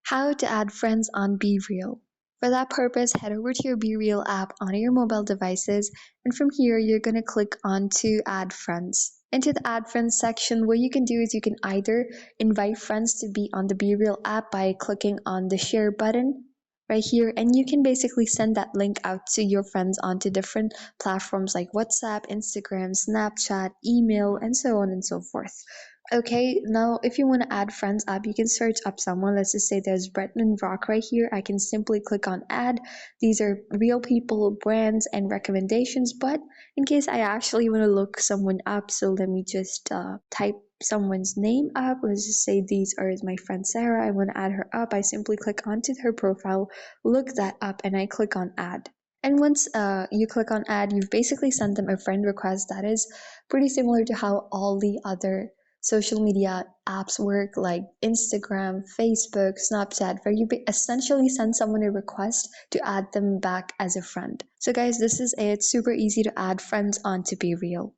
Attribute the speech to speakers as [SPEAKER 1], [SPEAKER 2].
[SPEAKER 1] How to add friends on BeReal. For that purpose, head over to your BeReal app on your mobile devices, and from here, you're going to click on to add friends. Into the add friends section, what you can do is you can either invite friends to be on the BeReal app by clicking on the share button right here, and you can basically send that link out to your friends onto different platforms like WhatsApp, Instagram, Snapchat, email, and so on and so forth. Okay, now if you want to add friends up, you can search up someone. Let's just say there's Bretman Rock right here. I can simply click on add. These are real people, brands, and recommendations. But in case I actually want to look someone up, so let me just type someone's name up. Let's just say these are my friend Sarah. I want to add her up. I simply click onto her profile, look that up, and I click on add. And once you click on add, you've basically sent them a friend request that is pretty similar to how all the other social media apps work, like Instagram, Facebook, Snapchat, where you essentially send someone a request to add them back as a friend. So guys, this is it. Super easy to add friends onto BeReal.